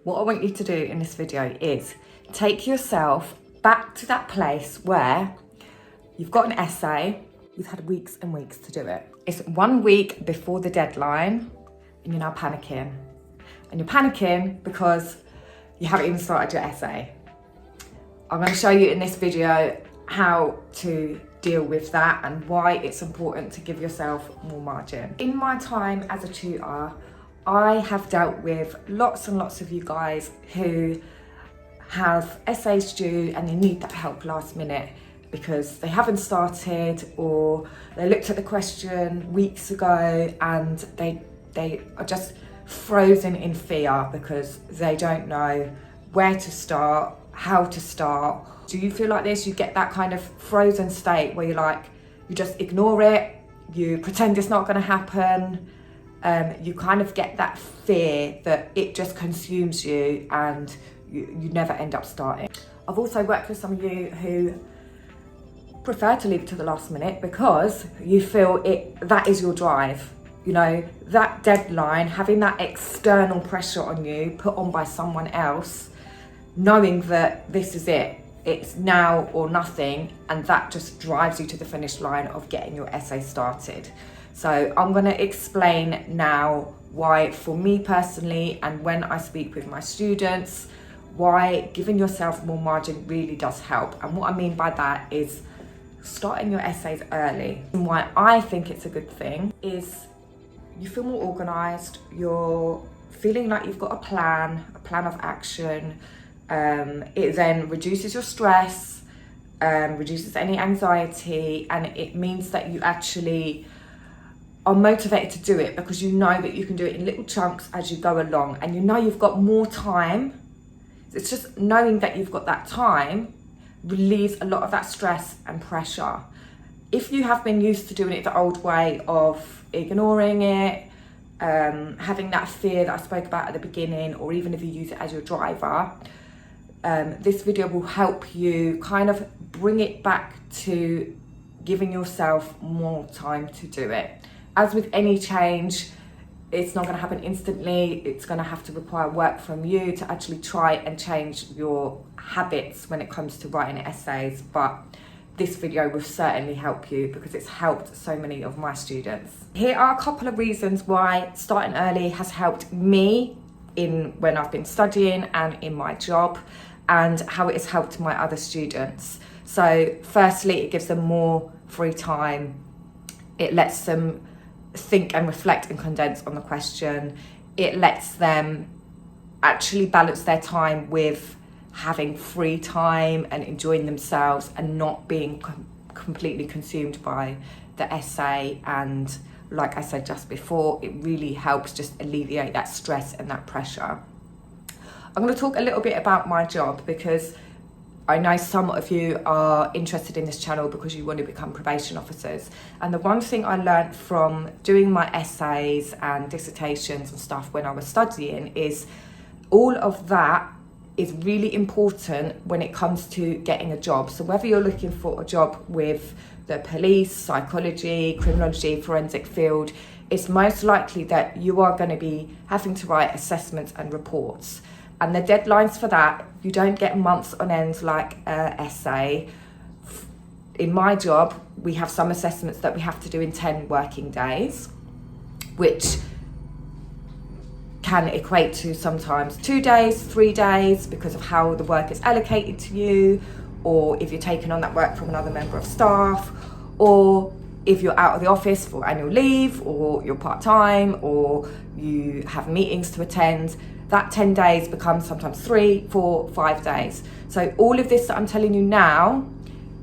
What I want you to do in this video is take yourself back to that place where you've got an essay, you've had weeks and weeks to do it. It's 1 week before the deadline and you're now panicking. And you're panicking because you haven't even started your essay. I'm going to show you in this video how to deal with that and why it's important to give yourself more margin. In my time as a tutor, I have dealt with lots and lots of you guys who have essays due and they need that help last minute because they haven't started, or they looked at the question weeks ago and they are just frozen in fear because they don't know where to start, how to start. Do you feel like this? You get that kind of frozen state where you just ignore it, you pretend it's not going to happen. You kind of get that fear that it just consumes you and you never end up starting. I've also worked with some of you who prefer to leave it to the last minute because you feel that is your drive. You know, that deadline, having that external pressure on you put on by someone else, knowing that this is it, it's now or nothing, and that just drives you to the finish line of getting your essay started. So I'm going to explain now why, for me personally, and when I speak with my students, why giving yourself more margin really does help. And what I mean by that is starting your essays early. And why I think it's a good thing is you feel more organised, you're feeling like you've got a plan of action. It then reduces your stress, reduces any anxiety, and it means that you actually are motivated to do it because you know that you can do it in little chunks as you go along, and you know you've got more time. It's just knowing that you've got that time relieves a lot of that stress and pressure. If you have been used to doing it the old way of ignoring it, having that fear that I spoke about at the beginning, or even if you use it as your driver, this video will help you kind of bring it back to giving yourself more time to do it. As with any change, it's not going to happen instantly. It's going to have to require work from you to actually try and change your habits when it comes to writing essays. But this video will certainly help you because it's helped so many of my students. Here are a couple of reasons why starting early has helped me when I've been studying and in my job, and how it has helped my other students. So firstly, it gives them more free time. It lets them think and reflect and condense on the question. It lets them actually balance their time with having free time and enjoying themselves and not being completely consumed by the essay. And like I said just before, it really helps just alleviate that stress and that pressure. I'm going to talk a little bit about my job because I know some of you are interested in this channel because you want to become probation officers. And the one thing I learned from doing my essays and dissertations and stuff when I was studying is all of that is really important when it comes to getting a job. So whether you're looking for a job with the police, psychology, criminology, forensic field, it's most likely that you are going to be having to write assessments and reports. And the deadlines for that, you don't get months on end like an essay. In my job, we have some assessments that we have to do in 10 working days, which can equate to sometimes 2 days, 3 days, because of how the work is allocated to you, or if you're taking on that work from another member of staff, or if you're out of the office for annual leave, or you're part-time, or you have meetings to attend. That 10 days becomes sometimes 3, 4, 5 days. So all of this that I'm telling you now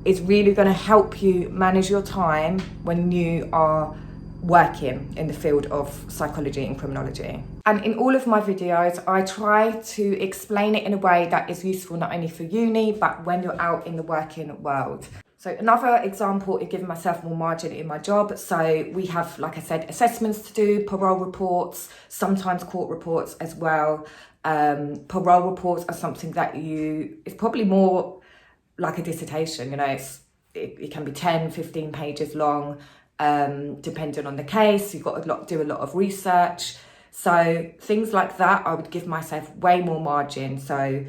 is really going to help you manage your time when you are working in the field of psychology and criminology. And in all of my videos, I try to explain it in a way that is useful not only for uni, but when you're out in the working world. So another example is giving myself more margin in my job. So we have, like I said, assessments to do, parole reports, sometimes court reports as well. Parole reports are something that it's probably more like a dissertation, you know, it can be 10, 15 pages long, depending on the case. You've got to do a lot of research. So things like that, I would give myself way more margin. So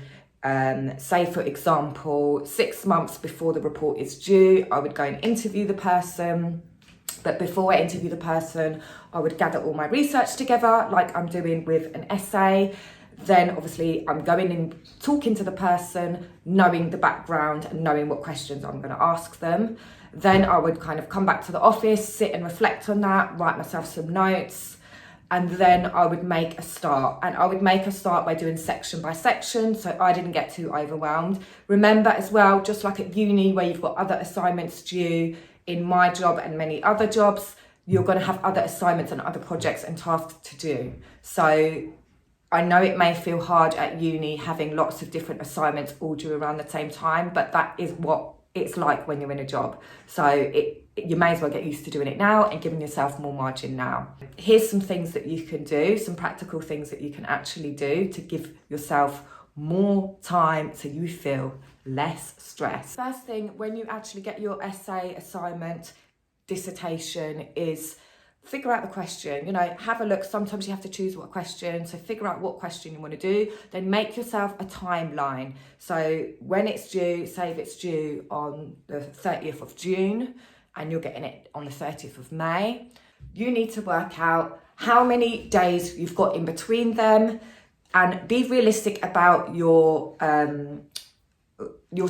say for example, 6 months before the report is due, I would go and interview the person. But before I interview the person, I would gather all my research together, like I'm doing with an essay. Then obviously I'm going and talking to the person, knowing the background and knowing what questions I'm going to ask them. Then I would kind of come back to the office, sit and reflect on that, write myself some notes, and then I would make a start. And I would make a start by doing section by section, so I didn't get too overwhelmed. Remember as well, just like at uni where you've got other assignments due, in my job and many other jobs, you're going to have other assignments and other projects and tasks to do. So I know it may feel hard at uni having lots of different assignments all due around the same time, but that is what it's like when you're in a job. So you may as well get used to doing it now and giving yourself more margin now. Here's some things that you can do, some practical things that you can actually do to give yourself more time so you feel less stress. First thing, when you actually get your essay, assignment, dissertation, is figure out the question. You know, have a look. Sometimes you have to choose what question. So figure out what question you want to do. Then make yourself a timeline. So when it's due, say if it's due on the 30th of June and you're getting it on the 30th of May, you need to work out how many days you've got in between them and be realistic about your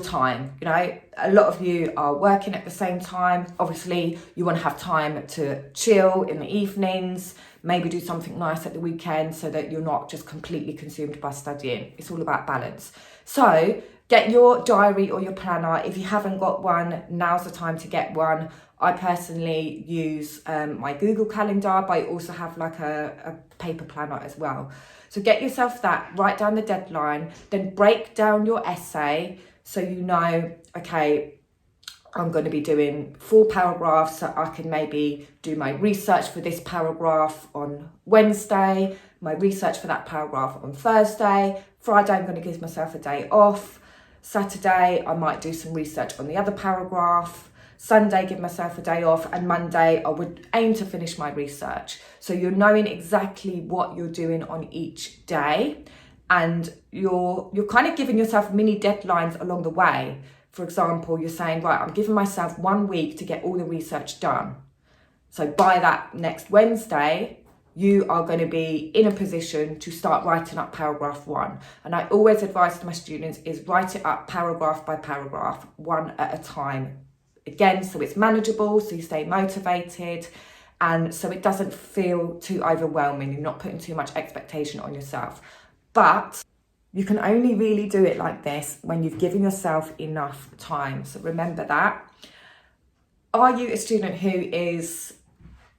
time. You know, a lot of you are working at the same time. Obviously you want to have time to chill in the evenings, maybe do something nice at the weekend so that you're not just completely consumed by studying. It's all about balance. So get your diary or your planner. If you haven't got one, now's the time to get one. I personally use my Google Calendar, but I also have like a paper planner as well. So get yourself that, write down the deadline, then break down your essay so you know, okay, I'm going to be doing 4 paragraphs, so I can maybe do my research for this paragraph on Wednesday, my research for that paragraph on Thursday, Friday I'm going to give myself a day off, Saturday I might do some research on the other paragraph, Sunday give myself a day off, and Monday I would aim to finish my research. So you're knowing exactly what you're doing on each day, and you're kind of giving yourself mini deadlines along the way. For example, you're saying, right, I'm giving myself 1 week to get all the research done. So by that next Wednesday, you are going to be in a position to start writing up paragraph 1. And I always advise to my students is write it up paragraph by paragraph, one at a time. Again, so it's manageable, so you stay motivated, and so it doesn't feel too overwhelming. You're not putting too much expectation on yourself. But you can only really do it like this when you've given yourself enough time. So remember that. Are you a student who is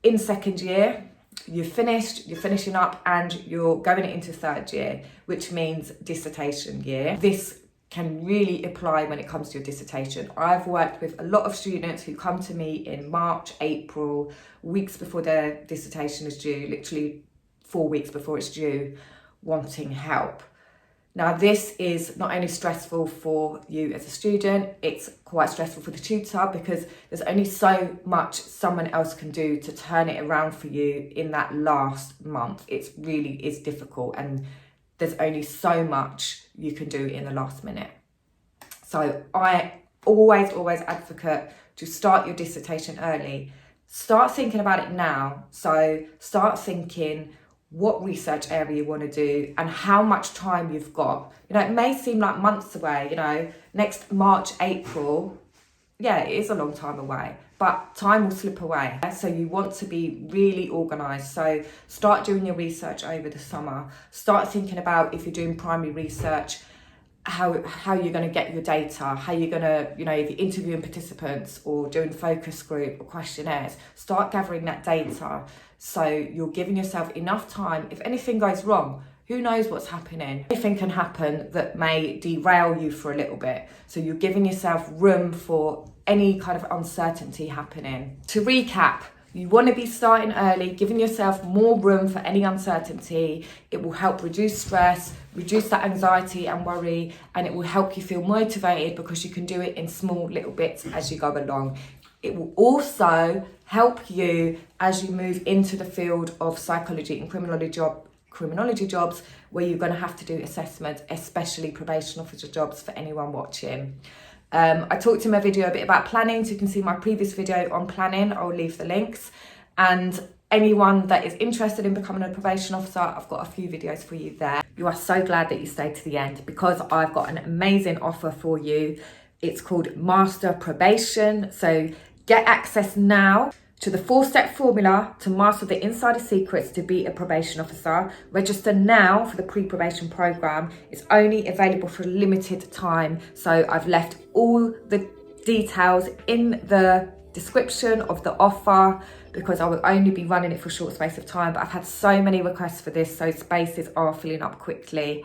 in second year? You're finishing up, and you're going into third year, which means dissertation year. This can really apply when it comes to your dissertation. I've worked with a lot of students who come to me in March, April, weeks before their dissertation is due, literally 4 weeks before it's due, wanting help. Now, this is not only stressful for you as a student, it's quite stressful for the tutor, because there's only so much someone else can do to turn it around for you in that last month. It really is difficult, and there's only so much you can do in the last minute. So I always advocate to start your dissertation early. Start thinking about it now. So start thinking what research area you want to do and how much time you've got. You know, it may seem like months away, you know, next March, April, yeah, it is a long time away, but time will slip away. So you want to be really organised. So start doing your research over the summer. Start thinking about, if you're doing primary research, how you're going to get your data, how you're going to, you know, if you're interviewing participants or doing focus group or questionnaires, start gathering that data so you're giving yourself enough time. If anything goes wrong, who knows what's happening? Anything can happen that may derail you for a little bit. So you're giving yourself room for any kind of uncertainty happening. To recap, you want to be starting early, giving yourself more room for any uncertainty. It will help reduce stress, reduce that anxiety and worry, and it will help you feel motivated because you can do it in small little bits as you go along. It will also help you as you move into the field of psychology and criminology criminology jobs where you're going to have to do assessments, especially probation officer jobs for anyone watching. I talked in my video a bit about planning, so you can see my previous video on planning. I'll leave the links. And anyone that is interested in becoming a probation officer, I've got a few videos for you there. You are so glad that you stayed to the end because I've got an amazing offer for you. It's called Master Probation. So get access now to the 4-step formula to master the insider secrets to be a probation officer. Register now for the pre-probation program. It's only available for a limited time. So I've left all the details in the description of the offer because I will only be running it for a short space of time, but I've had so many requests for this, so spaces are filling up quickly.